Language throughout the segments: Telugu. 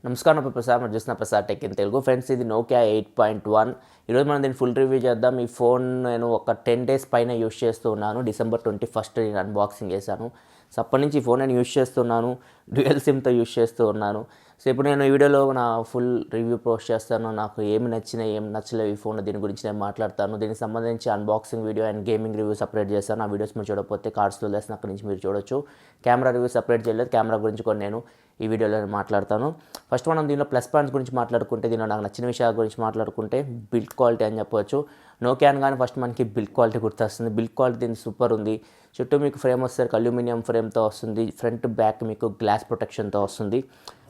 నమస్కారం ప్రసాద్ మీరు చూసిన Prasad tech in Telugu friends. ఇది నోకియా 8.1. ఈరోజు మనం దీన్ని ఫుల్ రివ్యూ చేద్దాం. ఈ ఫోన్ నేను ఒక 10 days పైన యూస్ చేస్తూ ఉన్నాను. December 21 నేను అన్బాక్సింగ్ చేశాను. సో అప్పటి నుంచి ఈ ఫోన్ నేను యూస్ చేస్తున్నాను. డ్యూయల్ సిమ్తో యూస్ చేస్తూ ఉన్నాను. సో ఇప్పుడు నేను ఈ వీడియోలో నా ఫుల్ రివ్యూ పోస్ట్ చేస్తాను. నాకు ఏమి నచ్చినాయి ఏమి నచ్చలేవు ఈ ఫోన్, దీని గురించి నేను మాట్లాడతాను. దీనికి సంబంధించి unboxing video and gaming review separate చేస్తాను. ఆ వీడియోస్ మీరు చూడకపోతే కార్డ్స్లో లేసిన అక్కడి నుంచి మీరు చూడొచ్చు. కెమెరా రివ్యూ సపరేట్ చేయలేదు. కెమెరా గురించి కూడా నేను ఈ వీడియోలో మాట్లాడతాను. ఫస్ట్ మనం దీనిలో ప్లస్ పాయింట్స్ గురించి మాట్లాడుకుంటే, దీనిలో నాకు నచ్చిన విషయాల గురించి మాట్లాడుకుంటే బిల్డ్ క్వాలిటీ అని చెప్పవచ్చు. నోకియా కానీ ఫస్ట్ మనకి బిల్డ్ క్వాలిటీ గుర్తొస్తుంది. బిల్డ్ క్వాలిటీ దీనికి సూపర్ ఉంది. చుట్టూ మీకు ఫ్రేమ్ వచ్చేసరికి అల్యూమినియం ఫ్రేమ్తో వస్తుంది. ఫ్రంట్ బ్యాక్ మీకు గ్లాస్ ప్రొటెక్షన్తో వస్తుంది.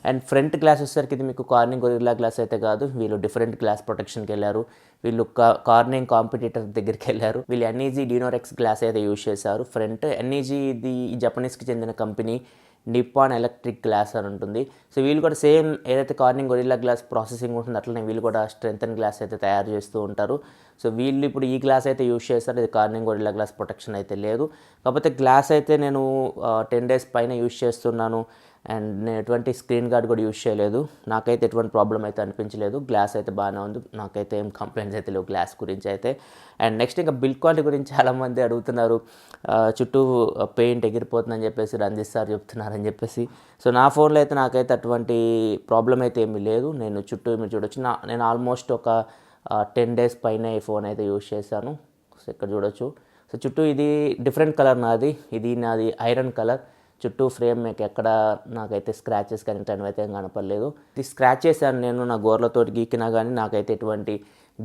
అండ్ ఫ్రంట్ గ్లాస్ వచ్చేసరికి ఇది మీకు కార్నింగ్ గొరిల్లా గ్లాస్ అయితే కాదు, వీళ్ళు డిఫరెంట్ గ్లాస్ ప్రొటెక్షన్కి వెళ్ళారు. వీళ్ళు కార్నింగ్ కాంపిటీటర్ దగ్గరికి వెళ్ళారు. వీళ్ళు ఎన్ఈజీ డినోరెక్స్ గ్లాస్ అయితే యూజ్ చేశారు. ఫ్రంట్ ఎన్ఈజీ ఇది జపనీస్కి చెందిన కంపెనీ, నిప్పాన్ ఎలక్ట్రిక్ గ్లాస్ అని ఉంటుంది. సో వీళ్ళు కూడా సేమ్ ఏదైతే కార్నింగ్ గొరిల్లా గ్లాస్ ప్రాసెసింగ్ ఉంటుందో అట్లనే వీళ్ళు కూడా స్ట్రెంగ్తన్ గ్లాస్ అయితే తయారు చేస్తూ ఉంటారు. సో వీళ్ళు ఇప్పుడు ఈ గ్లాస్ అయితే యూజ్ చేస్తారు. ఇది కార్నింగ్ గొరిల్లా గ్లాస్ ప్రొటెక్షన్ అయితే లేదు. కాకపోతే గ్లాస్ అయితే నేను 10 days పైన యూజ్ చేస్తున్నాను. అండ్ నేను ఎటువంటి స్క్రీన్ గార్డ్ కూడా యూజ్ చేయలేదు. నాకైతే ఎటువంటి ప్రాబ్లం అయితే అనిపించలేదు. గ్లాస్ అయితే బాగానే ఉంది. నాకైతే ఏం కంప్లైంట్స్ అయితే లేవు గ్లాస్ గురించి అయితే. అండ్ నెక్స్ట్ ఇంకా బిల్డ్ క్వాలిటీ గురించి చాలామంది అడుగుతున్నారు. చుట్టూ పెయింట్ ఎగిరిపోతుందని చెప్పేసి రంజిత్ సార్ చెప్తున్నారని చెప్పేసి. సో నా ఫోన్లో అయితే నాకైతే అటువంటి ప్రాబ్లం అయితే ఏమీ లేదు. నేను చుట్టూ మీరు చూడొచ్చు. నేను ఆల్మోస్ట్ ఒక 10 days పైన ఈ ఫోన్ అయితే యూజ్ చేశాను. సో ఇక్కడ చూడొచ్చు. సో చుట్టూ ఇది డిఫరెంట్ కలర్ నాది, ఇది నాది ఐరన్ కలర్. చుట్టూ ఫ్రేమ్ మీకు ఎక్కడ నాకైతే స్క్రాచెస్ కానీ ఇట్లాంటివి అయితే కనపడలేదు. ఇది స్క్రాచ్ చేశాను నేను, నా గోర్లతో గీకినా కానీ నాకైతే ఎటువంటి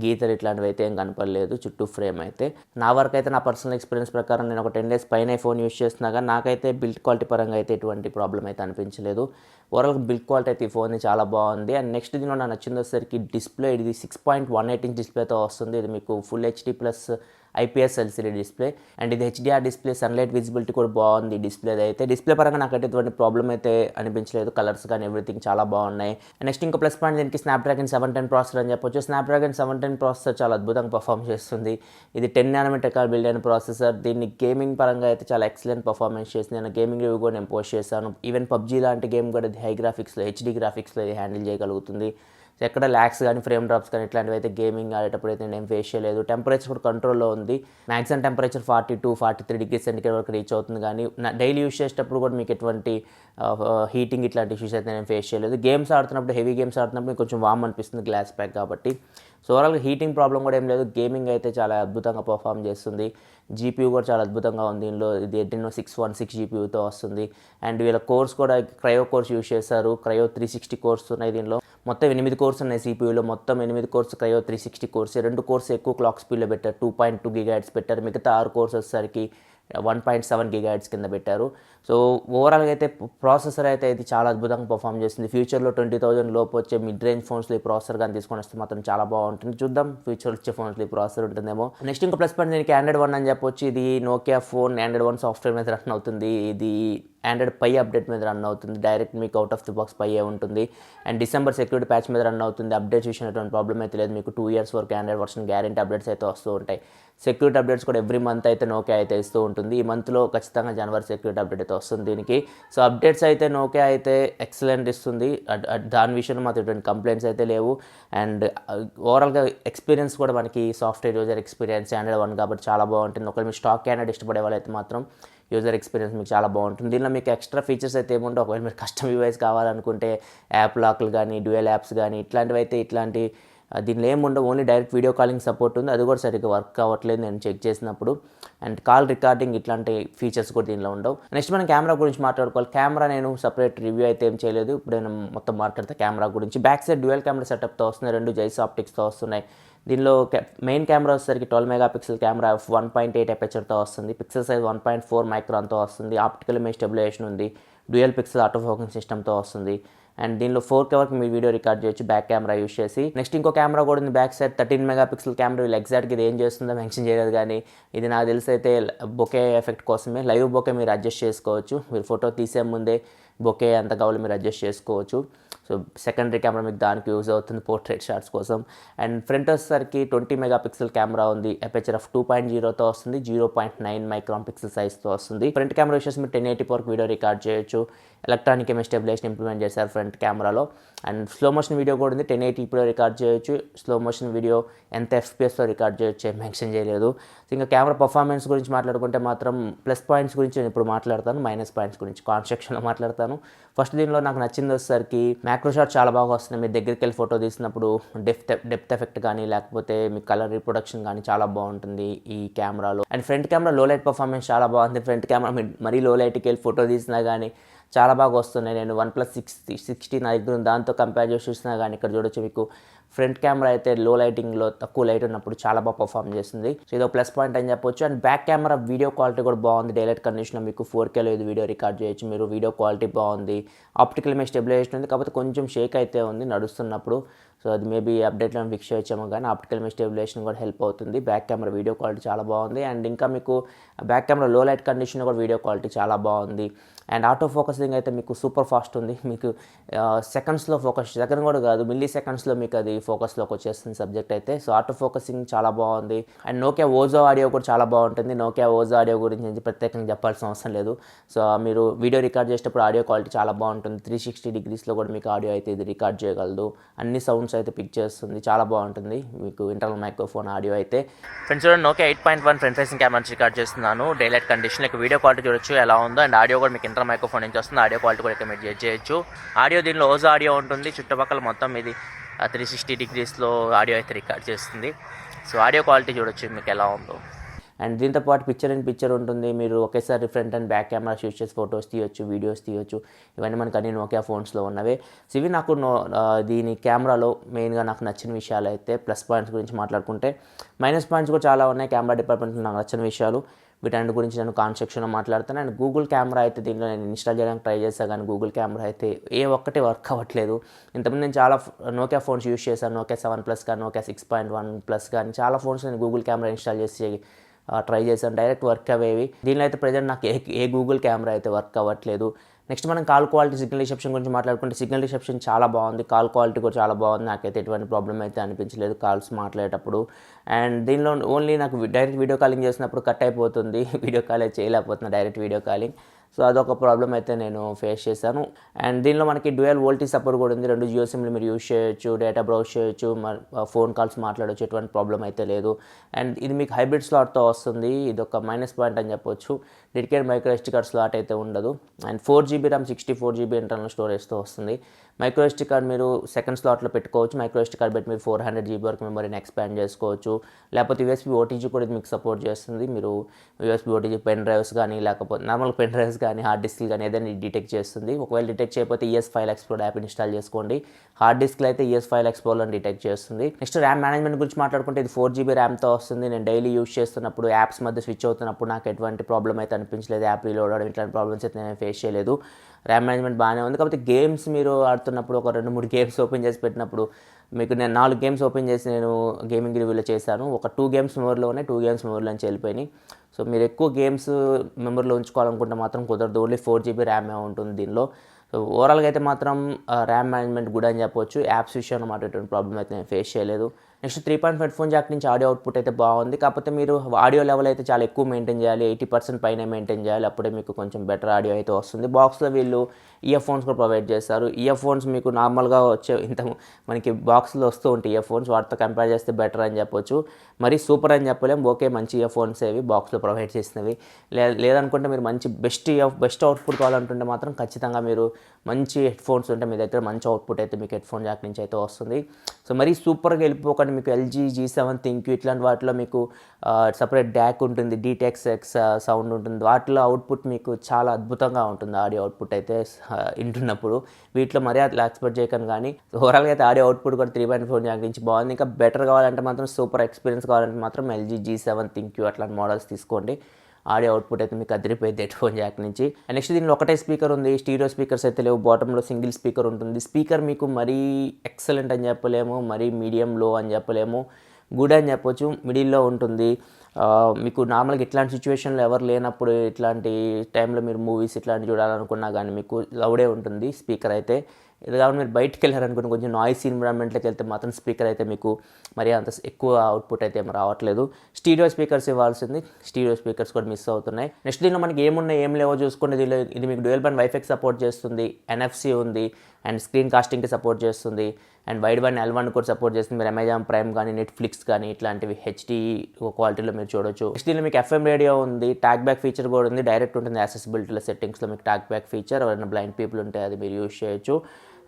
గీతలు ఇట్లాంటివి అయితే ఏం కనపడలేదు చుట్టూ ఫ్రేమ్ అయితే. నా వరకు అయితే నా పర్సనల్ ఎక్స్పీరియన్స్ ప్రకారం నేను ఒక 10 days పైన ఫోన్ యూస్ చేస్తున్నా కానీ నాకైతే బిల్డ్ క్వాలిటీ పరంగా అయితే ఎటువంటి ప్రాబ్లం అయితే అనిపించలేదు. ఓవరాల్గా బిల్డ్ క్వాలిటీ అయితే ఈ ఫోన్ చాలా బాగుంది. అండ్ నెక్స్ట్ దీనిలో నాకు నచ్చింది వచ్చేసరికి డిస్ప్లే. ఇది 6.18 inch డిస్ప్లేతో వస్తుంది. ఇది మీకు full HD plus IPS LCD display. And ఇది HDR డిస్ప్లే, సన్లైట్ విజిబిలిటీ కూడా బాగుంది డిస్ప్లే అయితే. డిస్ప్లే పరంగా నాకైతే ఎటువంటి ప్రాబ్లం అయితే అనిపించలేదు. కలర్స్ కానీ ఎవ్రీథింగ్ చాలా బాగున్నాయి. నెక్స్ట్ ఇంకో ప్లస్ పాయింట్ దీనికి స్నాప్డ్రాగన్ 710 ప్రాసెసర్ అని చెప్పొచ్చు. స్నాప్డ్రాగన్ 710 ప్రాసెసర్ చాలా అద్భుతంగా పర్ఫామ్ చేస్తుంది. ఇది 10 nanometer బిల్డ్ అయిన ప్రాసెసర్. దీన్ని గేమింగ్ పరంగా అయితే చాలా ఎక్సలెంట్ పర్ఫార్మెన్స్ చేసింది. నేను గేమింగ్ రివ్యూ కూడా నేను పోస్ట్ చేశాను. ఈవెన్ PUBG లాంటి గేమ్ కూడా హై గ్రాఫిక్స్లో HD గ్రాఫిక్స్లో ఇది హ్యాండిల్ చేయగలుగుతుంది. ఎక్కడ ల్యాక్స్ కానీ ఫ్రేమ్ డ్రాప్స్ కానీ ఇట్లాంటివి అయితే గేమింగ్ ఆడేటప్పుడు అయితే నేను ఫేస్ చేయలేదు. టెంపరేచర్ కూడా కంట్రోల్లో ఉంది. మ్యాక్సిమం టెంపరేచర్ 42-43 degrees సెంటిగ్రేడ్ వరకు రీచ్ అవుతుంది. కానీ డైలీ యూస్ చేసేటప్పుడు కూడా మీకు ఎటువంటి హీటింగ్ ఇట్లాంటి ఇష్యూస్ అయితే నేను ఫేస్ చేయలేదు. గేమ్స్ ఆడుతున్నప్పుడు, హెవీ గేమ్స్ ఆడుతున్నప్పుడు మీకు కొంచెం వామ్ అనిపిస్తుంది గ్లాస్ ప్యాక్ కాబట్టి. సో ఓవరాల్గా హీటింగ్ ప్రాబ్లం కూడా ఏం లేదు. గేమింగ్ అయితే చాలా అద్భుతంగా పర్ఫామ్ చేస్తుంది. GPU కూడా చాలా అద్భుతంగా ఉంది. దీనిలో ఇది Adreno 616 GPUతో వస్తుంది. అండ్ వీళ్ళ కోర్స్ కూడా క్రయో కోర్స్ యూస్ చేశారు. క్రయో 360 కోర్స్ ఉన్నాయి దీనిలో. మొత్తం 8 కోర్స్ ఉన్నాయి CPUలో. మొత్తం 8 కోర్స్ క్రయో 360 కోర్స్. 2 కోర్స్ ఎక్కువ క్లాక్ స్పీడ్లో పెట్టారు, 2.2 GHz పెట్టారు. మిగతా 6 కోర్స్ వచ్చేసరికి 1.7 GHz కింద పెట్టారు. సో ఓవరాల్గా అయితే ప్రాసెసర్ అయితే ఇది చాలా అద్భుతంగా పర్ఫామ్ చేస్తుంది. ఫ్యూచర్లో 20,000 లోపు వచ్చే మిడ్ రేంజ్ ఫోన్స్లో ఈ ప్రాసెసర్ కానీ తీసుకొని వస్తే మాత్రం చాలా బాగుంటుంది. చూద్దాం ఫ్యూచర్ వచ్చే ఫోన్స్లో ఈ ప్రాసెసర్ ఉంటుందేమో. నెక్స్ట్ ఇంకో ప్లస్ పాయింట్ దీనికి Android 1 అని చెప్పొచ్చు. ఇది నోకియా ఫోన్ Android 1 సాఫ్ట్వేర్ మీద రన్ అవుతుంది. ఇది Android Pie అప్డేట్ మీద రన్ అవుతుంది. డైరెక్ట్ మీకు out of the box Pie ఉంటుంది. అండ్ డిసెంబర్ సెక్యూరిటీ ప్యాచ్ మీద రన్ అవుతుంది. అప్డేట్స్ చూసినటువంటి ప్రాబ్లం అయితే లేదు. మీకు 2 years వరకు Android వర్షన్ గ్యారెంటీ అప్డేట్స్ అయితే వస్తూ ఉంటాయి. సెక్యూరిటీ అప్డేట్స్ కూడా ఎవ్రీ మంత్ అయితే నోకియా అయితే ఇస్తూ ఉంటుంది. ఈ మంత్లో ఖచ్చితంగా జనవరి సెక్యూరిటీ అప్డేట్ అయితే వస్తుంది దీనికి. సో అప్డేట్స్ అయితే నోకియా అయితే ఎక్సలెంట్ ఇస్తుంది. దాని విషయంలో మాత్రం ఎటువంటి కంప్లైంట్స్ అయితే లేవు. అండ్ ఓవరాల్గా ఎక్స్పీరియన్స్ కూడా మనకి సాఫ్ట్వేర్ యూజర్ ఎక్స్పీరియన్స్ Android 1 కాబట్టి చాలా బాగుంటుంది. ఒకవేళ మీరు స్టాక్ Android ఇష్టపడే వాళ్ళైతే మాత్రం యూజర్ ఎక్స్పీరియన్స్ మీకు చాలా బాగుంటుంది. దీనిలో మీకు ఎక్స్ట్రా ఫీచర్స్ అయితే ఏముంటే, ఒకవేళ మీరు కస్టమ్ యూఐస్ కావాలనుకుంటే యాప్ లాక్లు కానీ డ్యూయల్ యాప్స్ కానీ ఇట్లాంటివి అయితే దీనిలో ఏముండవు. Only direct video calling support ఉంది. అది కూడా సరిగ్గా వర్క్ అవ్వట్లేదు నేను చెక్ చేసినప్పుడు. అండ్ కాల్ రికార్డింగ్ ఇట్లాంటి ఫీచర్స్ కూడా దీనిలో ఉండవు. నెక్స్ట్ మనం కెమెరా గురించి మాట్లాడుకోవాలి. కెమెరా నేను సపరేట్ రివ్యూ అయితే ఏం చేయలేదు. ఇప్పుడు నేను మొత్తం మాట్లాడితే కెమెరా గురించి. బ్యాక్ సైడ్ డ్యూయల్ కెమెరా సెటప్తో వస్తున్నాయి. 2 జైస్ ఆప్టిక్స్తో వస్తున్నాయి. దీనిలో మెయిన్ కెమెరా వచ్చేసరికి 12 MP కెమెరా f1.8 అపర్చర్తో వస్తుంది. పిక్సెల్ సైజ్ 1.4 మైక్రాన్తో వస్తుంది. ఆప్టికల్ ఇమేజ్ స్టెబిలైజేషన్ ఉంది. డ్యూయల్ పిక్సెల్ ఆటో ఫోకస్ సిస్టమ్తో వస్తుంది. అండ్ దీనిలో 4K వరకు మీరు వీడియో రికార్డ్ చేయొచ్చు బ్యాక్ కెమెరా యూస్ చేసి. నెక్స్ట్ ఇంకో కెమెరా కూడా ఉంది బ్యాక్ సైడ్ 13 MP కెమెరా. వీళ్ళు ఎగ్జాక్ట్గా ఇది ఏం చేస్తుందో మెన్షన్ చేయలేదు, కానీ ఇది నాకు తెలిసి అయితే బొకే ఎఫెక్ట్ కోసమే. లైవ్ బొకే మీరు అడ్జస్ట్ చేసుకోవచ్చు. మీరు ఫోటో తీసే ముందే బొకే ఎంత కావాలో మీరు అడ్జస్ట్ చేసుకోవచ్చు. సో సెకండరీ కెమెరా మీకు దానికి యూజ్ అవుతుంది పోర్ట్రేట్ షాట్స్ కోసం. అండ్ ఫ్రంట్ వచ్చేసరికి 20 MP కెమెరా ఉంది. అపర్చర్ ఆఫ్ 2.0తో వస్తుంది. 0.9 మైక్రాన్ పిక్సెల్ సైజ్తో వస్తుంది. ఫ్రంట్ కెమెరా వచ్చేసి మీరు 1080p వరకు వీడియో రికార్డ్ చేయొచ్చు. ఎలక్ట్రానిక్ ఇమేజ్ స్టెబిలైజేషన్ ఇంప్లిమెంట్ చేశారు ఫ్రంట్ కెమెరాలో. అండ్ స్లో మోషన్ వీడియో కూడా ఉంది, 1080pలో రికార్డ్ చేయొచ్చు. స్లో మోషన్ వీడియో ఎంత FPSలో రికార్డ్ చేయొచ్చు ఏం మెన్షన్ చేయలేదు. ఇంకా కెమెరా పర్ఫార్మెన్స్ గురించి మాట్లాడుకుంటే మాత్రం ప్లస్ పాయింట్స్ గురించి నేను ఇప్పుడు మాట్లాడతాను, మైనస్ పాయింట్స్ గురించి కాన్స్ట్రక్షన్లో మాట్లాడతాను. ఫస్ట్ దీనిలో నాకు నచ్చింది వచ్చేసరికి మ్యాక్రో షాట్ చాలా బాగా వస్తుంది. మీరు దగ్గరికి వెళ్ళి ఫోటో తీసినప్పుడు డెప్త్ ఎఫెక్ట్ కానీ లేకపోతే మీ కలర్ రీప్రొడక్షన్ కానీ చాలా బాగుంటుంది ఈ కెమెరాలో. అండ్ ఫ్రంట్ కెమెరా లో లైట్ పర్ఫార్మెన్స్ చాలా బాగుంది. ఫ్రంట్ కెమెరా మరీ లో లైట్కి వెళ్ళి ఫోటో తీసినా కానీ చాలా బాగా వస్తున్నాయి. నేను OnePlus 60 నా దగ్గర దాంతో కంపేర్ చేసి చూసినా కానీ ఇక్కడ చూడొచ్చు మీకు ఫ్రంట్ కెమెరా అయితే లో లైటింగ్లో తక్కువ లైట్ ఉన్నప్పుడు చాలా బాగా పర్ఫామ్ చేస్తుంది. సో ఇది ఒక ప్లస్ పాయింట్ అని చెప్పొచ్చు. And back camera video quality కూడా బాగుంది. డైలైట్ కండిషన్లో మీకు 4Kలో ఇది వీడియో రికార్డ్ చేయొచ్చు మీరు. వీడియో క్వాలిటీ బాగుంది. ఆప్టికల్ ఇమేజ్ స్టెబిలైజేషన్ ఉంది, కాకపోతే కొంచెం షేక్ అయితే ఉంది నడుస్తున్నప్పుడు. సో అది మేబీ అప్డేట్లో ఫిక్స్ చేయొచ్చామో కానీ ఆప్టికల్ ఇమేజ్ స్టెబిలైజేషన్ కూడా హెల్ప్ అవుతుంది. బ్యాక్ కెమెరా వీడియో క్వాలిటీ చాలా బాగుంది. అండ్ ఇంకా మీకు బ్యాక్ కెమెరా లో లైట్ కండిషన్లో కూడా వీడియో క్వాలిటీ చాలా బాగుంది. అండ్ ఆటో ఫోకసింగ్ అయితే మీకు సూపర్ ఫాస్ట్ ఉంది. మీకు సెకండ్స్లో ఫోకస్, సెకండ్ కూడా కాదు మిల్లీ సెకండ్స్లో మీకు అది ఫోకస్లోకి వచ్చేస్తుంది సబ్జెక్ట్ అయితే. సో ఆటో ఫోకసింగ్ చాలా బాగుంది. అండ్ నోకియా ఓజో ఆడియో కూడా చాలా బాగుంటుంది. నోకియా ఓజో ఆడియో గురించి ప్రత్యేకంగా చెప్పాల్సిన అవసరం లేదు. సో మీరు వీడియో రికార్డ్ చేసేటప్పుడు ఆడియో క్వాలిటీ చాలా బాగుంటుంది. 360 degreesలో కూడా మీకు ఆడియో అయితే ఇది రికార్డ్ చేయగలదు. అన్ని సౌండ్స్ అయితే పిక్ చేస్తుంది, చాలా బాగుంటుంది మీకు ఇంటర్నల్ మైక్రోఫోన్ ఆడియో అయితే. ఫ్రెండ్స్ చూడండి, Nokia 8.1 front facing camera record చేస్తున్నాను. డైలైట్ కండిషన్ వీడియో క్వాలిటీ చూడొచ్చు ఎలా ఉందో. అండ్ ఆడియో కూడా మీకు ఇంటర్నల్ మైక్రోఫోన్ నుంచి వస్తుంది. ఆడియో క్వాలిటీ కూడా ఇక్కడ మీరు చేయొచ్చు. ఆడియో దీనిలో ఓజో ఆడియో ఉంటుంది. చుట్టుపక్కల మొత్తం ఇది 360 degreesలో ఆడియో అయితే రికార్డ్ చేస్తుంది. సో ఆడియో క్వాలిటీ చూడొచ్చు మీకు ఎలా ఉందో. అండ్ దీంతో పాటు పిక్చర్ ఇన్ పిక్చర్ ఉంటుంది. మీరు ఒకేసారి front and back cameras use చేసి ఫొటోస్ తీయొచ్చు, వీడియోస్ తీయొచ్చు. ఇవన్నీ మనకు అన్ని నోకియా ఫోన్స్లో ఉన్నవే. సో ఇవి నాకు దీని కెమెరాలో మెయిన్గా నాకు నచ్చిన విషయాలు అయితే. ప్లస్ పాయింట్స్ గురించి మాట్లాడుకుంటే మైనస్ పాయింట్స్ కూడా చాలా ఉన్నాయి. కెమెరా డిపార్ట్మెంట్లో నాకు నచ్చిన విషయాలు వీటన్నిటి గురించి నేను కాన్స్ట్రక్షన్లో మాట్లాడుతాను. అండ్ గూగుల్ కెమెరా అయితే దీంట్లో నేను ఇన్స్టాల్ చేయడానికి ట్రై చేస్తాను, కానీ గూగుల్ కెమెరా అయితే ఏ ఒక్కటి వర్క్ అవ్వట్లేదు. ఇంతకుముందు నేను చాలా నోకియా ఫోన్స్ యూస్ చేశాను. Nokia 7+ కానీ Nokia 6.1+ కానీ చాలా ఫోన్స్ నేను గూగుల్ కెమెరా ఇన్స్టాల్ చేసి ట్రై చేశాను, డైరెక్ట్ వర్క్ అయ్యేవి. దీనిలో అయితే ప్రజెంట్ నాకు ఏ గూగుల్ కెమెరా అయితే వర్క్ అవ్వట్లేదు. నెక్స్ట్ మనం కాల్ క్వాలిటీ, సిగ్నల్ రిసెప్షన్ గురించి మాట్లాడుకుంటే సిగ్నల్ రిసెప్షన్ చాలా బాగుంది. కాల్ క్వాలిటీ కూడా చాలా బాగుంది. నాకైతే ఎటువంటి ప్రాబ్లం అయితే అనిపించలేదు కాల్స్ మాట్లాడేటప్పుడు. అండ్ దీనిలో ఓన్లీ నాకు డైరెక్ట్ వీడియో కాలింగ్ చేసినప్పుడు కట్ అయిపోతుంది. వీడియో కాల్ చేయలేకపోతున్నా డైరెక్ట్ వీడియో కాలింగ్. సో అదొక ప్రాబ్లం అయితే నేను ఫేస్ చేశాను. అండ్ దీనిలో మనకి డ్యూయల్ వోల్టేజ్ సపోర్ట్ కూడా ఉంది. 2 జియో సిమ్లు మీరు యూస్ చేయొచ్చు, డేటా బ్రౌజ్ చేయొచ్చు, ఫోన్ కాల్స్ మాట్లాడవచ్చు, ఎటువంటి ప్రాబ్లం అయితే లేదు. అండ్ ఇది మీకు హైబ్రిడ్ స్లాట్తో వస్తుంది. ఇది ఒక మైనస్ పాయింట్ అని చెప్పొచ్చు. Dedicated micro SD card slot అయితే ఉండదు. And 4GB RAM 64GB internal స్టోరేజ్తో వస్తుంది. మైక్రో SD కార్డ్ మీరు సెకండ్ స్లాట్లో పెట్టుకోవచ్చు. మైక్రో SD కార్డ్ పెట్టి మీరు 400GB వరకు మెమరీని ఎక్స్పాండ్ చేసుకోవచ్చు. లేకపోతే USB OTG కూడా ఇది మీకు సపోర్ట్ చేస్తుంది. మీరు USB OTG పెన్ డ్రైవ్స్ కానీ లేకపోతే నార్మల్ పెన్ డ్రైవ్స్ కానీ హార్డ్ డిస్క్లు కానీ ఏదైనా డిటెక్ట్ చేస్తుంది. ఒకవేళ డిటెక్ట్ చేయకపోతే ES file explore app install చేసుకోండి. హార్డ్ డిస్క్లో అయితే ES ఫైల్ ఎక్స్ప్లోర్లో డిటెక్ట్ చేస్తుంది. నెక్స్ట్ ర్యామ్ మేనేజ్మెంట్ గురించి మాట్లాడుకుంటే ఇది 4GB ర్యామ్తో వస్తుంది. నేను డైలీ యూస్ చేస్తున్నప్పుడు యాప్స్ మధ్య స్విచ్ అవుతున్నప్పుడు నాకు ఎటువంటి ప్రాబ్లం అయితే అనిపించలేదు. యాప్ రీలోడ్ అవడం ఇట్లాంటి ప్రాబ్లమ్స్ అయితే నేను ఫేస్ చేయలేదు. ర్యామ్ మేనేజ్మెంట్ బాగానే ఉంది. కాకపోతే గేమ్స్ మీరు ఆడుతున్నప్పుడు ఒక 2-3 గేమ్స్ ఓపెన్ చేసి పెట్టినప్పుడు మీకు నేను 4 గేమ్స్ ఓపెన్ చేసి నేను గేమింగ్ రివ్యూలో చేశాను. ఒక 2 గేమ్స్ మెమరీలో ఉన్నాయి, 2 గేమ్స్ మెమరీలో నుంచి వెళ్ళిపోయినాయి. సో మీరు ఎక్కువ గేమ్స్ మెమరీలో ఉంచుకోవాలనుకుంటే మాత్రం కుదరదు. ఓన్లీ 4GB ర్యామే ఉంటుంది దీనిలో. సో ఓవరాల్గా అయితే మాత్రం ర్యామ్ మేనేజ్మెంట్ గుడ్ అని చెప్పొచ్చు. యాప్స్ విషయంలో మాత్రం ఎటువంటి ప్రాబ్లం అయితే నేను ఫేస్ చేయలేదు. నెక్స్ట్ 3.5 హెడ్ఫోన్ జాక్ నుంచి ఆడియో అవుట్పుట్ అయితే బాగుంది. కాకపోతే మీరు ఆడియో లెవెల్ అయితే చాలా ఎక్కువ మెయింటైన్ చేయాలి, 80% పైన మెయింటైన్ చేయాలి. అప్పుడే మీకు కొంచెం బెటర్ ఆడియో అయితే వస్తుంది. బాక్స్లో వీళ్ళు ఇయర్ ఫోన్స్ కూడా ప్రొవైడ్ చేస్తారు. ఇయర్ ఫోన్స్ మీకు నార్మల్గా వచ్చే మనకి బాక్స్లో వస్తూ ఉంటాయి ఇయర్ ఫోన్స్, వాటితో కంపేర్ చేస్తే బెటర్ అని చెప్పొచ్చు. మరి సూపర్ అని చెప్పలేం, ఓకే మంచి ఇయర్ ఫోన్స్ ఏవి బాక్స్లో ప్రొవైడ్ చేసినవి. లేదనుకుంటే మీరు మంచి బెస్ట్ అవుట్పుట్ కావాలంటుంటే మాత్రం ఖచ్చితంగా మీరు మంచి హెడ్ ఫోన్స్ ఉంటే మీ దగ్గర మంచి అవుట్పుట్ అయితే మీకు హెడ్ ఫోన్ జాక్ నుంచి అయితే వస్తుంది. సో మరీ సూపర్గా వెళ్ళిపోకండి. మీకు LG G7 థింక్ ఇట్లాంటి వాటిలో మీకు సపరేట్ డ్యాక్ ఉంటుంది, DTX సౌండ్ ఉంటుంది. వాటిలో అవుట్పుట్ మీకు చాలా అద్భుతంగా ఉంటుంది ఆడియో అవుట్పుట్ అయితే వింటున్నప్పుడు. వీటిలో మరీ అట్లా ఎక్స్పెక్ట్ చేయకండి. కానీ ఓవరాల్గా అయితే ఆడియో అవుట్పుట్ కూడా 3.4 జాక్ నుంచి బాగుంది. ఇంకా బెటర్ కావాలంటే మాత్రం సూపర్ ఎక్స్పీరియన్స్ కావాలంటే మాత్రం LG G7 థింక్ అట్లాంటి మోడల్స్ తీసుకోండి. ఆడియో అవుట్పుట్ అయితే మీకు అదిరిపోయింది హెడ్ ఫోన్ జాక్ నుంచి. నెక్స్ట్ దీనిలో ఒకటే స్పీకర్ ఉంది, స్టీరియో స్పీకర్స్ అయితే లేవు. బాటంలో సింగిల్ స్పీకర్ ఉంటుంది. స్పీకర్ మీకు మరీ ఎక్సలెంట్ అని చెప్పలేము, మరీ మీడియం లో అని చెప్పలేము, గుడ్ అని చెప్పొచ్చు, మిడిల్లో ఉంటుంది. మీకు నార్మల్గా ఇట్లాంటి సిచ్యువేషన్లో ఎవరు లేనప్పుడు ఇట్లాంటి టైంలో మీరు మూవీస్ ఇట్లాంటి చూడాలనుకున్నా కానీ మీకు లౌడే ఉంటుంది స్పీకర్ అయితే. ఇది కాబట్టి మీరు బయటికి వెళ్ళారనుకోండి కొంచెం నాయిస్ ఎన్విరాన్మెంట్లోకి వెళ్తే మాత్రం స్పీకర్ అయితే మీకు మరి అంత ఎక్కువ అవుట్పుట్ అయితే ఏం రావట్లేదు. స్టీరియో స్పీకర్స్ ఇవ్వాల్సింది, స్టీరియో స్పీకర్స్ కూడా మిస్ అవుతున్నాయి. నెక్స్ట్ దీనిలో మనకి ఏమున్నాయి ఏం లేవో చూసుకుంటే ఇది మీకు డ్యూయల్ బ్యాండ్ వైఫై సపోర్ట్ చేస్తుంది, NFC ఉంది, అండ్ స్క్రీన్ కాస్టింగ్కి సపోర్ట్ చేస్తుంది, అండ్ వైడ్ బ్యాండ్ L1 కూడా సపోర్ట్ చేస్తుంది. మీరు అమెజాన్ ప్రైమ్ కానీ నెట్ఫ్లిక్స్ కానీ ఇట్లాంటివి HD క్వాలిటీలో మీరు చూడొచ్చు. నెక్స్ట్ దీనిలో మీకు FM రేడియో ఉంది, ట్యాగ్ బ్యాక్ ఫీచర్ కూడా ఉంది, డైరెక్ట్ ఉంటుంది యాక్సెసిబిలిటీలో సెట్టింగ్స్లో మీకు ట్యాగ్ బ్యాక్ ఫీచర్. ఎవరైనా బ్లైండ్ పీపుల్ ఉంటే అది మీరు యూజ్ చేయొచ్చు.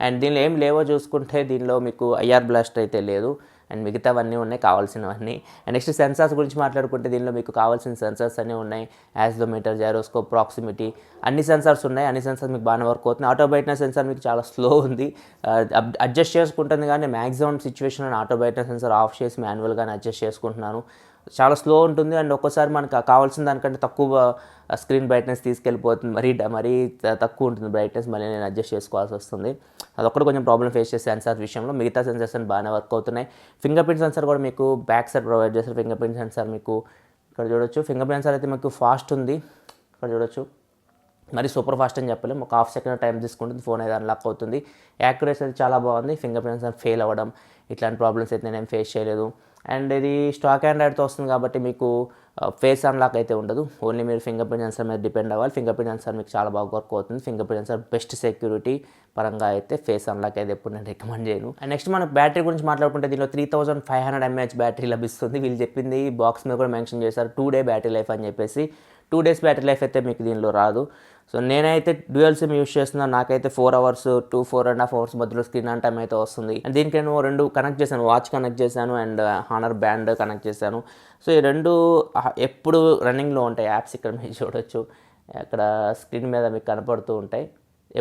అండ్ దీనిలో ఏం లేవో చూసుకుంటే దీనిలో మీకు IR బ్లాస్ట్ అయితే లేదు, అండ్ మిగతావన్నీ ఉన్నాయి కావాల్సినవన్నీ. అండ్ నెక్స్ట్ సెన్సార్స్ గురించి మాట్లాడుకుంటే దీనిలో మీకు కావాల్సిన సెన్సార్స్ అన్నీ ఉన్నాయి. యాక్సిలెరోమీటర్, జైరోస్కోప్, ప్రాక్సిమిటీ అన్ని సెన్సార్స్ ఉన్నాయి. అన్ని సెన్సార్స్ మీకు బాగానే వర్క్ అవుతుంది. ఆటో బ్రైట్నెస్ సెన్సార్ మీకు చాలా స్లో ఉంది, అడ్జస్ట్ చేసుకుంటుంది కానీ maximum situation auto brightness sensor off చేసి మాన్యువల్గానే అడ్జస్ట్ చేసుకుంటున్నాను. చాలా స్లో ఉంటుంది, అండ్ ఒక్కోసారి మనకు కావాల్సిన దానికంటే తక్కువ స్క్రీన్ బ్రైట్నెస్ తీసుకెళ్ళిపోతుంది, మరీ తక్కువ ఉంటుంది బ్రైట్నెస్, మళ్ళీ నేను అడ్జస్ట్ చేసుకోవాల్సి వస్తుంది. అదొక్కటి కొంచెం ప్రాబ్లం ఫేస్ చేసే సెన్సార్ విషయంలో. మిగతా సెన్సార్స్ అని బాగానే వర్క్ అవుతున్నాయి. ఫింగర్ ప్రింట్ సెన్సార్ కూడా మీకు బ్యాక్ సైడ్ ప్రొవైడ్ చేస్తారు. ఫింగర్ ప్రింట్ సెన్సార్ మీకు ఇక్కడ చూడొచ్చు. ఫింగర్ ప్రింట్ సెన్సార్ అయితే మీకు ఫాస్ట్ ఉంది, ఇక్కడ చూడొచ్చు. మరి సూపర్ ఫాస్ట్ అని చెప్పలేము, ఒక హాఫ్ సెకండ్ టైం తీసుకుంటుంది, ఫోన్ అయితే అన్లాక్ అవుతుంది. యాక్యురసీ అయితే చాలా బాగుంది. ఫింగర్ ప్రింట్ సెన్సార్ ఫెయిల్ అవ్వడం ఇట్లాంటి ప్రాబ్లమ్స్ అయితే నేనేం ఫేస్ చేయలేదు. అండ్ ఇది స్టాక్ ఆండ్రాయిడ్తో వస్తుంది కాబట్టి మీకు ఫేస్ అన్లాక్ అయితే ఉండదు, ఓన్లీ మీరు ఫింగర్ ప్రింట్ సెన్సార్ మీద డిపెండ్ అవ్వాలి. ఫింగర్ ప్రింట్ సెన్సార్ మీకు చాలా బాగా వర్క్ అవుతుంది. Finger print censor best security పరంగా అయితే ఫేస్ అన్లాక్ అయితే ఎప్పుడు నేను రికమెండ్ చేయను. అండ్ నెక్స్ట్ మనం బ్యాటరీ గురించి మాట్లాడుకుంటే దీనిలో 3500 mAh బ్యాటరీ లభిస్తుంది. వీళ్ళు చెప్పింది బాక్స్ మీద కూడా మెన్షన్ చేశారు 2 day బ్యాటరీ లైఫ్ అని చెప్పేసి. 2 days బ్యాటరీ లైఫ్ అయితే మీకు దీనిలో రాదు. సో నేనైతే డ్యూయల్ సిమ్ యూస్ చేస్తున్నాను, నాకైతే 4 hours to 4.5 hours మధ్యలో స్క్రీన్ ఆన్ టైం అయితే వస్తుంది. అండ్ దీనికి నేను 2 కనెక్ట్ చేశాను, వాచ్ కనెక్ట్ చేశాను అండ్ హానర్ బ్యాండ్ కనెక్ట్ చేశాను. సో ఈ 2 ఎప్పుడు రన్నింగ్లో ఉంటాయి యాప్స్. ఇక్కడ మీరు చూడొచ్చు, అక్కడ స్క్రీన్ మీద మీకు కనపడుతూ ఉంటాయి,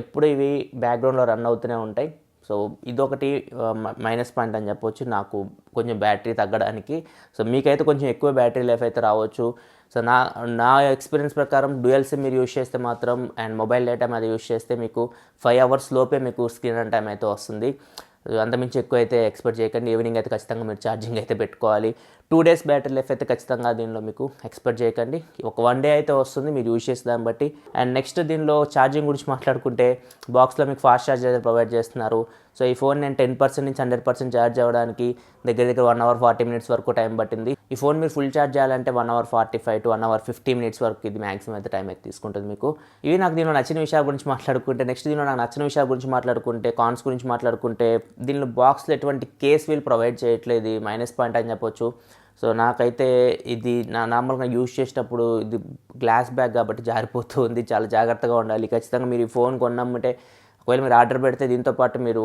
ఎప్పుడు ఇవి బ్యాక్గ్రౌండ్లో రన్ అవుతూనే ఉంటాయి. సో ఇదొకటి మైనస్ పాయింట్ అని చెప్పొచ్చు నాకు, కొంచెం బ్యాటరీ తగ్గడానికి. సో మీకైతే కొంచెం ఎక్కువ బ్యాటరీ లైఫ్ అయితే రావచ్చు. సో నా ఎక్స్పీరియన్స్ ప్రకారం డ్యూయల్ సిమ్ మీరు యూస్ చేస్తే మాత్రం అండ్ మొబైల్ డేటా మీద యూస్ చేస్తే మీకు 5 hours లోపే మీకు స్క్రీన్ ఆన్ టైం అయితే వస్తుంది. అంతమించి ఎక్కువ అయితే ఎక్స్పెక్ట్ చేయకండి. ఈవినింగ్ అయితే ఖచ్చితంగా మీరు ఛార్జింగ్ అయితే పెట్టుకోవాలి. 2 days బ్యాటరీ లైఫ్ అయితే ఖచ్చితంగా దీనిలో మీకు ఎక్స్పెక్ట్ చేయకండి. ఒక 1 day అయితే వస్తుంది మీరు యూజ్ చేసే దాన్ని బట్టి. అండ్ నెక్స్ట్ దీనిలో ఛార్జింగ్ గురించి మాట్లాడుకుంటే బాక్స్లో మీకు ఫాస్ట్ ఛార్జ్ అయితే ప్రొవైడ్ చేస్తున్నారు. సో ఈ ఫోన్ నేను 10% నుంచి 100% ఛార్జ్ అవ్వడానికి దగ్గర 1 hour 40 minutes వరకు టైం పట్టింది. ఈ ఫోన్ మీరు ఫుల్ ఛార్జ్ చేయాలంటే 1 hour 45 to 1 hour 50 minutes వరకు ఇది మ్యాక్సిమం అయితే టైం అయితే తీసుకుంటుంది మీకు. ఇవి నాకు దీనిలో నచ్చిన విషయాల గురించి మాట్లాడుకుంటే, నెక్స్ట్ దీనిలో నాకు నచ్చిన విషయాల గురించి మాట్లాడుకుంటే, కాన్స్ గురించి మాట్లాడుకుంటే, దీనిలో బాక్స్లో ఎటువంటి కేస్ వీల్ ప్రొవైడ్ చేయట్లేదు, ఇది మైనస్ పాయింట్ అని చెప్పొచ్చు. సో నాకైతే ఇది నార్మల్గా యూజ్ చేసేటప్పుడు ఇది గ్లాస్ బ్యాగ్ కాబట్టి జారిపోతూ ఉంది, చాలా జాగ్రత్తగా ఉండాలి. ఖచ్చితంగా మీరు ఈ ఫోన్ కొన్నామంటే ఒకవేళ మీరు ఆర్డర్ పెడితే దీంతో పాటు మీరు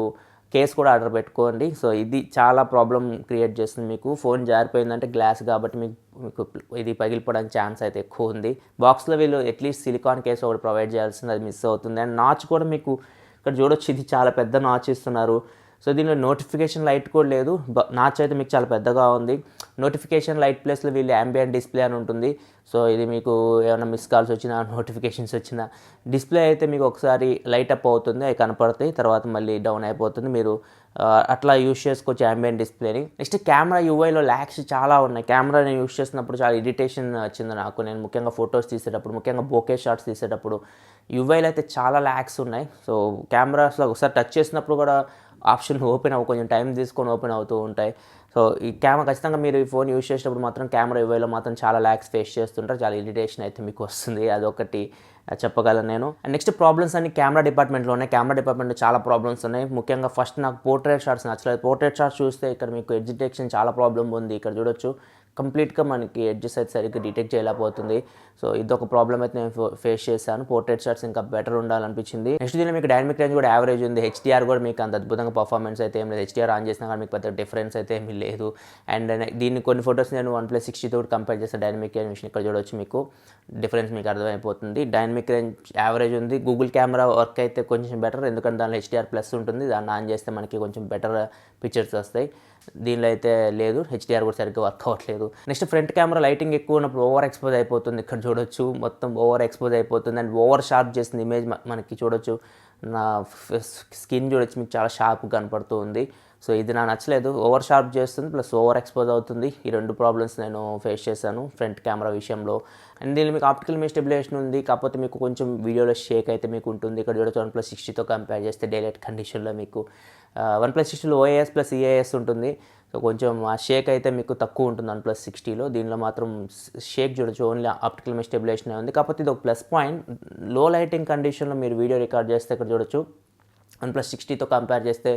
కేస్ కూడా ఆర్డర్ పెట్టుకోండి. సో ఇది చాలా ప్రాబ్లం క్రియేట్ చేస్తుంది మీకు. ఫోన్ జారిపోయిందంటే గ్లాస్ కాబట్టి మీకు ఇది పగిలిపోవడానికి ఛాన్స్ అయితే ఎక్కువ ఉంది. బాక్స్లో వీళ్ళు అట్లీస్ట్ సిలికాన్ కేస్ ఒకటి ప్రొవైడ్ చేయాల్సింది, అది మిస్ అవుతుంది. అండ్ నాచ్ కూడా మీకు ఇక్కడ చూడొచ్చు, ఇది చాలా పెద్ద నాచ్ ఇస్తున్నారు. సో దీనిలో నోటిఫికేషన్ లైట్ కూడా లేదు, నాచ్ అయితే మీకు చాలా పెద్దగా ఉంది. నోటిఫికేషన్ లైట్ ప్లేస్లో వీళ్ళు యాంబియంట్ డిస్ప్లే అని ఉంటుంది. సో ఇది మీకు ఏమైనా మిస్ కాల్స్ వచ్చినా, నోటిఫికేషన్స్ వచ్చినా డిస్ప్లే అయితే మీకు ఒకసారి లైట్ అప్ అవుతుంది, అవి కనపడతాయి, తర్వాత మళ్ళీ డౌన్ అయిపోతుంది. మీరు అట్లా యూస్ చేసుకోవచ్చు యాంబియంట్ డిస్ప్లేని. నెక్స్ట్ కెమెరా యూఐలో ల్యాగ్స్ చాలా ఉన్నాయి. కెమెరా నేను యూస్ చేసినప్పుడు చాలా ఇరిటేషన్ వచ్చింది నాకు. నేను ముఖ్యంగా ఫొటోస్ తీసేటప్పుడు, ముఖ్యంగా బోకే షాట్స్ తీసేటప్పుడు యూఐలో అయితే చాలా ల్యాగ్స్ ఉన్నాయి. సో కెమెరాస్లో ఒకసారి టచ్ చేసినప్పుడు కూడా ఆప్షన్ ఓపెన్ కొంచెం టైం తీసుకొని ఓపెన్ అవుతూ ఉంటాయి. సో ఈ కెమెరా ఖచ్చితంగా మీరు ఈ ఫోన్ యూస్ చేసేటప్పుడు మాత్రం కెమెరా యూఐలో మాత్రం చాలా ల్యాగ్స్ ఫేస్ చేస్తుంటారు, చాలా ఇరిటేషన్ అయితే మీకు వస్తుంది, అదొకటి చెప్పగలను నేను. అండ్ నెక్స్ట్ ప్రాబ్లమ్స్ అన్ని కెమెరా డిపార్ట్మెంట్లో ఉన్నాయి. కెమెరా డిపార్ట్మెంట్లో చాలా ప్రాబ్లమ్స్ ఉన్నాయి. ముఖ్యంగా ఫస్ట్ నాకు పోర్ట్రేట్ షాట్స్ నచ్చలేదు. పోర్ట్రేట్ షాట్స్ చూస్తే ఇక్కడ మీకు ఎడ్జ్ డిటెక్షన్ చాలా ప్రాబ్లం ఉంది. ఇక్కడ చూడొచ్చు, కంప్లీట్గా మనకి ఎడ్జెస్ అయితే సరిగ్గా డిటెక్ట్ చేయలేకపోతుంది. సో ఇదొక ప్రాబ్లం అయితే నేను ఫేస్ చేశాను. పోర్ట్రేట్ షాట్స్ ఇంకా బెటర్ ఉండాలనిపించింది. నెక్స్ట్ దీనిలో మీకు డైనమిక్ రేంజ్ కూడా యావరేజ్ ఉంది. HDR కూడా మీకు అంత అద్భుతంగా పర్ఫార్మెన్స్ అయితే ఏం లేదు. HDR ఆన్ చేసినా కానీ మీకు పెద్ద డిఫరెన్స్ అయితే ఏమీ లేదు. అండ్ దీన్ని కొన్ని ఫొటోస్ నేను OnePlus 60 తోటి కంపేర్ చేస్తే డైనమిక్ రేంజ్ ఇక్కడ చూడొచ్చు, మీకు డిఫరెన్స్ మీకు అర్థమైపోతుంది. డైనమిక్ రేంజ్ యావరేజ్ ఉంది. గూగుల్ కెమెరా వర్క్ అయితే కొంచెం బెటర్, ఎందుకంటే దానిలో HDR+ ఉంటుంది. దాన్ని ఆన్ చేస్తే మనకి కొంచెం బెటర్ పిక్చర్స్ వస్తాయి. దీనిలో అయితే లేదు, HDR కూడా సరిగ్గా వర్క్ అవ్వట్లేదు. నెక్స్ట్ ఫ్రంట్ కెమెరా లైటింగ్ ఎక్కువ ఉన్నప్పుడు ఓవర్ ఎక్స్పోజ్ అయిపోతుంది. ఇక్కడ చూడొచ్చు, మొత్తం ఓవర్ ఎక్స్పోజ్ అయిపోతుంది అండ్ ఓవర్ షార్ప్ చేస్తుంది ఇమేజ్ మనకి చూడొచ్చు. నా స్కిన్ చూడొచ్చు మీకు చాలా షార్ప్గా కనపడుతూ ఉంది. సో ఇది నాకు నచ్చలేదు. ఓవర్ షార్ప్ చేస్తుంది ప్లస్ ఓవర్ ఎక్స్పోజ్ అవుతుంది. ఈ 2 ప్రాబ్లమ్స్ నేను ఫేస్ చేశాను ఫ్రంట్ కెమెరా విషయంలో. అండ్ దీనిలో మీకు ఆప్టికల్ ఇమేజ్ స్టెబిలైజేషన్ ఉంది. కాకపోతే మీకు కొంచెం వీడియోలో షేక్ అయితే మీకు ఉంటుంది. ఇక్కడ చూడొచ్చు OnePlus 60తో కంపేర్ చేస్తే డే లైట్ కండిషన్లో మీకు OnePlus 60లో OIS ప్లస్ EIS ఉంటుంది. సో కొంచెం ఆ షేక్ అయితే మీకు తక్కువ ఉంటుంది OnePlus 60లో. దీనిలో మాత్రం షేక్ చూడొచ్చు, ఓన్లీ ఆప్టికల్ ఇమేజ్ స్టెబిలైజేషన్ ఉంది. కాకపోతే ఇది ఒక ప్లస్ పాయింట్. లో లైటింగ్ కండిషన్లో మీరు వీడియో రికార్డ్ చేస్తే ఇక్కడ చూడొచ్చు OnePlus 60తో కంపేర్ చేస్తే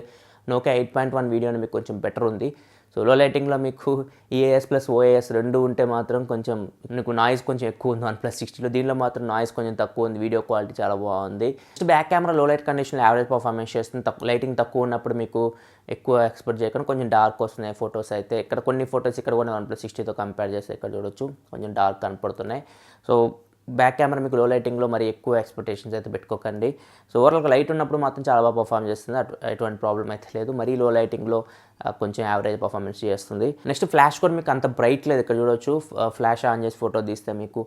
Nokia 8.1 వీడియోని మీకు కొంచెం బెటర్ ఉంది. సో లో లైటింగ్లో మీకు EIS ప్లస్ OIS 2 ఉంటే మాత్రం కొంచెం మీకు నాయిస్ కొంచెం ఎక్కువ ఉంది OnePlus 60లో. దీనిలో మాత్రం నాయిస్ కొంచెం తక్కువ ఉంది. వీడియో క్వాలిటీ చాలా బాగుంది. నెక్స్ట్ బ్యాక్ కెమెరా లో లైట్ కండిషన్లో యావరేజ్ పర్ఫార్మెన్స్ చేస్తుంది. లైటింగ్ తక్కువ ఉన్నప్పుడు మీకు ఎక్కువ ఎక్స్పెక్ట్ చేయకుండా కొంచెం డార్క్ వస్తున్నాయి ఫొటోస్ అయితే. ఇక్కడ కొన్ని ఫొటోస్ ఇక్కడ కూడా OnePlus 60తో కంపేర్ చేస్తే ఇక్కడ చూడొచ్చు కొంచెం డార్క్ కనపడుతున్నాయి. సో బ్యాక్ కెమెరా మీకు లో లైటింగ్లో మరి ఎక్కువ ఎక్స్పెక్టేషన్స్ అయితే పెట్టుకోకండి. సో ఓవరాల్గా లైట్ ఉన్నప్పుడు మాత్రం చాలా బాగా పర్ఫామ్ చేస్తుంది. ఎటువంటి ప్రాబ్లం అయితే లేదు. మరీ లో లైటింగ్లో కొంచెం యావరేజ్ పర్ఫార్మెన్స్ చేస్తుంది. నెక్స్ట్ ఫ్లాష్ కూడా మీకు అంత బ్రైట్ లేదు. ఇక్కడ చూడొచ్చు ఫ్లాష్ ఆన్ చేసి ఫోటో తీస్తే మీకు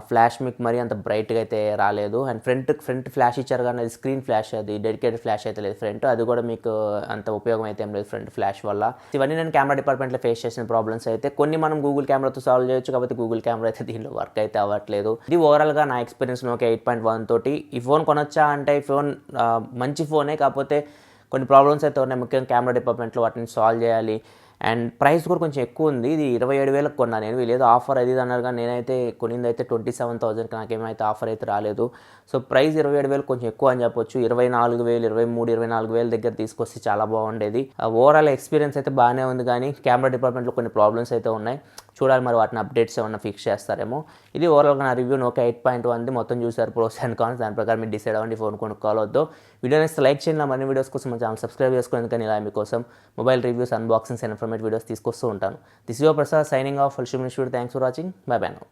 ఫ్లాష్ మీకు మరీ అంత బ్రైట్గా అయితే రాలేదు. అండ్ ఫ్రంట్ ఫ్లాష్ ఇచ్చారు కానీ అది స్క్రీన్ ఫ్లాష్, అది డెడికేటెడ్ ఫ్లాష్ అయితే లేదు ఫ్రంట్. అది కూడా మీకు అంత ఉపయోగం అయితే ఏం లేదు ఫ్రంట్ ఫ్లాష్ వల్ల. ఇవన్నీ నేను కెమెరా డిపార్ట్మెంట్లో ఫేస్ చేసిన ప్రాబ్లమ్స్ అయితే. కొన్ని మనం గూగుల్ కెమెరాతో సాల్వ్ చేయొచ్చు, కాబట్టి గూగుల్ కెమెరా అయితే దీనిలో వర్క్ అయితే అవ్వట్లేదు. ఇది ఓవరాల్గా నా ఎక్స్పీరియన్స్ Nokia 8.1 తోటి. ఈ ఫోన్ కొనొచ్చా అంటే ఈ ఫోన్ మంచి ఫోనే, కాకపోతే కొన్ని ప్రాబ్లమ్స్ అయితే ఉన్నాయి. ముఖ్యంగా కెమెరా డిపార్ట్మెంట్లో వాటిని సాల్వ్ చేయాలి. అండ్ ప్రైస్ కూడా కొంచెం ఎక్కువ ఉంది. ఇది 27,000కి కొన్నాను నేను. వీళ్ళేదో ఆఫర్ అది అన్నారు కానీ నేనైతే కొనింది అయితే 27,000కి. నాకేమైతే ఆఫర్ అయితే రాలేదు. సో ప్రైస్ 27,000 కొంచెం ఎక్కువ అని చెప్పొచ్చు. 24,000, 24,000 దగ్గర తీసుకొస్తే చాలా బాగుండేది. ఓవరాల్ ఎక్స్పీరియన్స్ అయితే బాగానే ఉంది, కానీ కెమెరా డిపార్ట్మెంట్లో కొన్ని ప్రాబ్లమ్స్ అయితే ఉన్నాయి. చూడాలి మరి వాటిని అప్డేట్స్ ఏమన్నా ఫిక్స్ చేస్తారేమో. ఇది ఓవరాల్గా నా రివ్యూ Nokia 8.1 మొత్తం చూసారు, ప్రోస్ అండ్ కాన్స్. దాని ప్రకారం మీరు డిసైడ్ అవ్వండి ఫోన్ కొనుక్కోవద్దు. వీడియో నేస్తే లైక్ చేయండి. మరిన్ని వీడియోస్ కోసం మన ఛానల్ సబ్స్క్రైబ్ చేసుకోండి. ఎందుకని ఇలా మీకోసం mobile reviews, unboxings and informative videos తీసుకొస్తూ ఉంటాను. This your Prasad signing off. Thanks for watching. By by now.